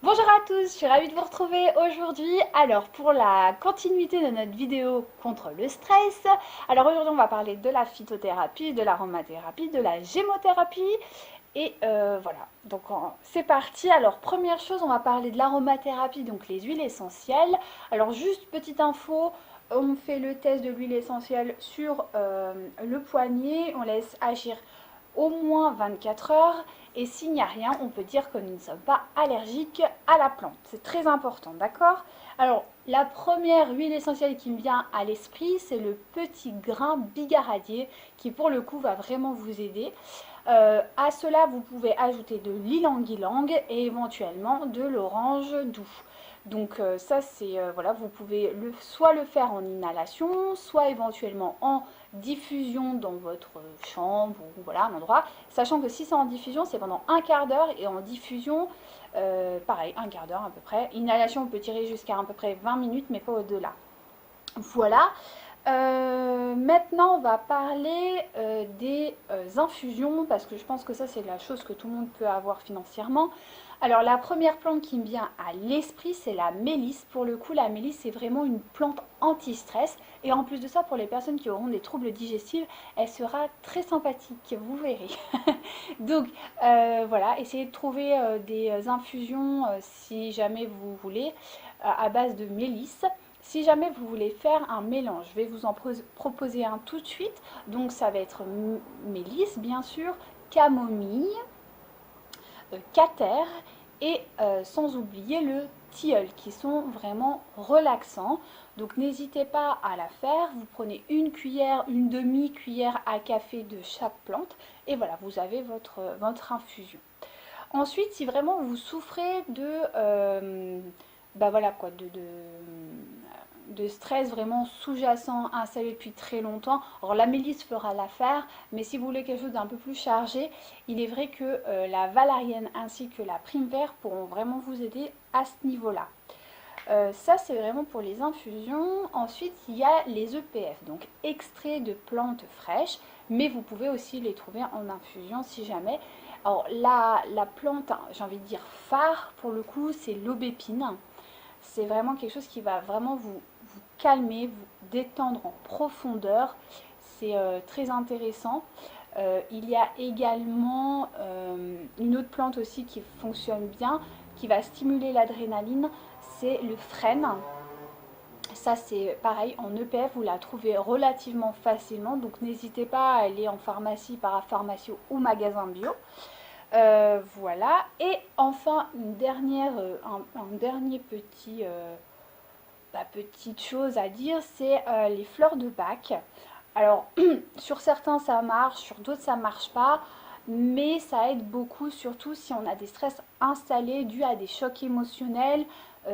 Bonjour à tous, je suis ravie de vous retrouver aujourd'hui. Alors pour la continuité de notre vidéo contre le stress, alors aujourd'hui on va parler de la phytothérapie, de l'aromathérapie, de la gémothérapie et voilà. Donc c'est parti. Alors première chose, on va parler de l'aromathérapie, donc les huiles essentielles. Alors juste petite info, on fait le test de l'huile essentielle sur le poignet, on laisse agir au moins 24 heures et s'il n'y a rien, on peut dire que nous ne sommes pas allergiques à la plante. C'est très important, d'accord? Alors, la première huile essentielle qui me vient à l'esprit, c'est le petit grain bigaradier qui pour le coup va vraiment vous aider. À cela, vous pouvez ajouter de l'ylang-ylang et éventuellement de l'orange doux. Donc ça, c'est voilà, vous pouvez soit le faire en inhalation, soit éventuellement en diffusion dans votre chambre ou voilà un endroit. Sachant que si c'est en diffusion, c'est pendant un quart d'heure et en diffusion, pareil, un quart d'heure à peu près. Inhalation, on peut tirer jusqu'à à peu près 20 minutes, mais pas au-delà. Voilà. Maintenant, on va parler des infusions parce que je pense que ça, c'est la chose que tout le monde peut avoir financièrement. Alors, la première plante qui me vient à l'esprit, c'est la mélisse. Pour le coup, la mélisse, c'est vraiment une plante anti-stress. Et en plus de ça, pour les personnes qui auront des troubles digestifs, elle sera très sympathique, vous verrez. Donc, voilà, essayez de trouver des infusions si jamais vous voulez à base de mélisse. Si jamais vous voulez faire un mélange, je vais vous en proposer un tout de suite. Donc ça va être mélisse bien sûr, camomille, cater et sans oublier le tilleul qui sont vraiment relaxants. Donc n'hésitez pas à la faire. Vous prenez une cuillère, une demi-cuillère à café de chaque plante et voilà, vous avez votre infusion. Ensuite, si vraiment vous souffrez bah voilà quoi, de stress vraiment sous-jacent installé depuis très longtemps. Alors la mélisse fera l'affaire, mais si vous voulez quelque chose d'un peu plus chargé, il est vrai que la valériane ainsi que la primevère pourront vraiment vous aider à ce niveau-là. Ça, c'est vraiment pour les infusions. Ensuite, il y a les EPF, donc extraits de plantes fraîches, mais vous pouvez aussi les trouver en infusion si jamais. Alors, la plante, j'ai envie de dire phare, pour le coup, c'est l'aubépine. C'est vraiment quelque chose qui va vraiment vous calmer, vous détendre en profondeur. C'est très intéressant. Il y a également une autre plante aussi qui fonctionne bien, qui va stimuler l'adrénaline, c'est le frêne. Ça c'est pareil, en EPF vous la trouvez relativement facilement, donc n'hésitez pas à aller en pharmacie, parapharmacie ou magasin bio. Voilà, et enfin un dernier petite chose à dire, c'est les fleurs de Bach. Alors, sur certains ça marche, sur d'autres ça marche pas, mais ça aide beaucoup, surtout si on a des stress installés dus à des chocs émotionnels.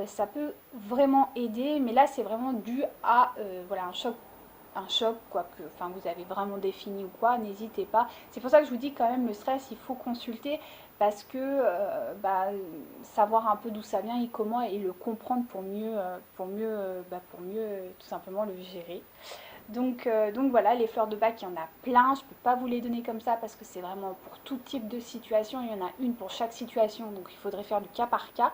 Ça peut vraiment aider, mais là c'est vraiment dû à voilà, un choc, quoi que enfin, vous avez vraiment défini ou quoi, n'hésitez pas. C'est pour ça que je vous dis quand même, le stress, il faut consulter parce que savoir un peu d'où ça vient et comment et le comprendre pour mieux tout simplement le gérer. Donc voilà, les fleurs de bac, il y en a plein. Je ne peux pas vous les donner comme ça parce que c'est vraiment pour tout type de situation. Il y en a une pour chaque situation, donc il faudrait faire du cas par cas.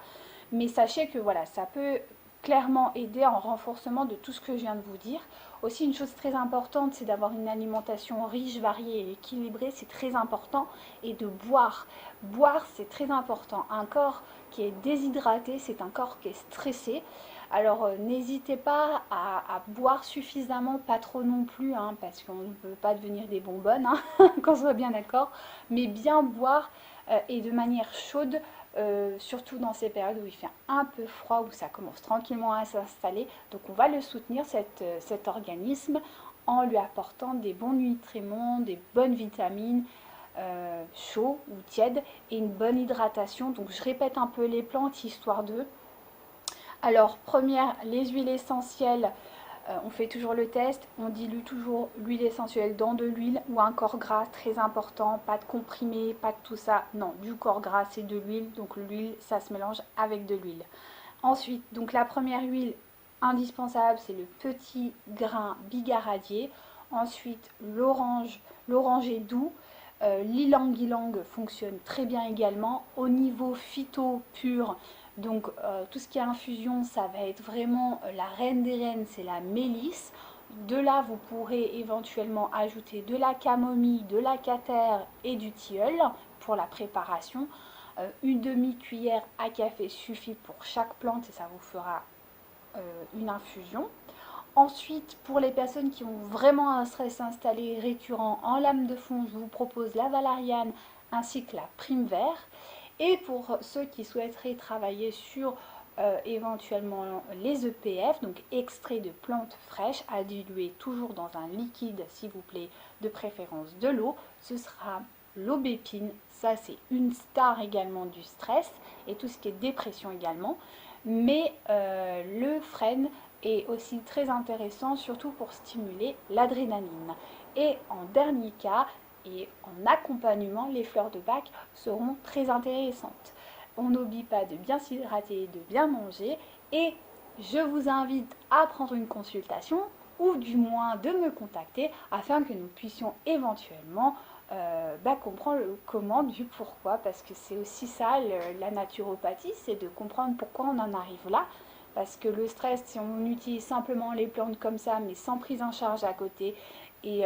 Mais sachez que voilà, ça peut clairement aider en renforcement de tout ce que je viens de vous dire. Aussi, une chose très importante, c'est d'avoir une alimentation riche, variée et équilibrée. C'est très important. Et de boire. Boire, c'est très important. Un corps qui est déshydraté, c'est un corps qui est stressé. Alors n'hésitez pas à boire suffisamment, pas trop non plus, hein, parce qu'on ne peut pas devenir des bonbonnes, hein, qu'on soit bien d'accord, mais bien boire et de manière chaude, surtout dans ces périodes où il fait un peu froid, où ça commence tranquillement à s'installer. Donc on va le soutenir, cet organisme, en lui apportant des bons nutriments, des bonnes vitamines, chauds ou tièdes, et une bonne hydratation. Donc je répète un peu les plantes, histoire de... Alors, première, les huiles essentielles, on fait toujours le test, on dilue toujours l'huile essentielle dans de l'huile ou un corps gras, très important, pas de comprimé, pas de tout ça, non, du corps gras c'est de l'huile, donc l'huile ça se mélange avec de l'huile. Ensuite, donc la première huile indispensable c'est le petit grain bigaradier, ensuite l'oranger doux, l'ylang-ylang fonctionne très bien également. Au niveau phyto pur, Donc tout ce qui est infusion, ça va être vraiment la reine des reines, c'est la mélisse. De là, vous pourrez éventuellement ajouter de la camomille, de la catère et du tilleul pour la préparation. Une demi-cuillère à café suffit pour chaque plante et ça vous fera une infusion. Ensuite, pour les personnes qui ont vraiment un stress installé récurrent en lame de fond, je vous propose la valériane ainsi que la prime vert. Et pour ceux qui souhaiteraient travailler sur éventuellement les EPF, donc extraits de plantes fraîches à diluer toujours dans un liquide, s'il vous plaît, de préférence de l'eau, ce sera l'aubépine. Ça, c'est une star également du stress et tout ce qui est dépression également. Mais le frêne est aussi très intéressant, surtout pour stimuler l'adrénaline. Et en dernier cas, et en accompagnement, les fleurs de bac seront très intéressantes. On n'oublie pas de bien s'hydrater, de bien manger et je vous invite à prendre une consultation ou du moins de me contacter afin que nous puissions éventuellement comprendre le comment du pourquoi, parce que c'est aussi ça la naturopathie, c'est de comprendre pourquoi on en arrive là. Parce que le stress, si on utilise simplement les plantes comme ça, mais sans prise en charge à côté, et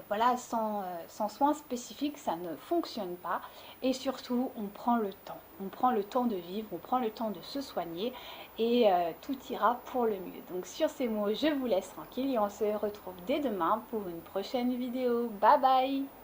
voilà, sans soins spécifiques, ça ne fonctionne pas. Et surtout, on prend le temps. On prend le temps de vivre, on prend le temps de se soigner et tout ira pour le mieux. Donc sur ces mots, je vous laisse tranquille et on se retrouve dès demain pour une prochaine vidéo. Bye bye!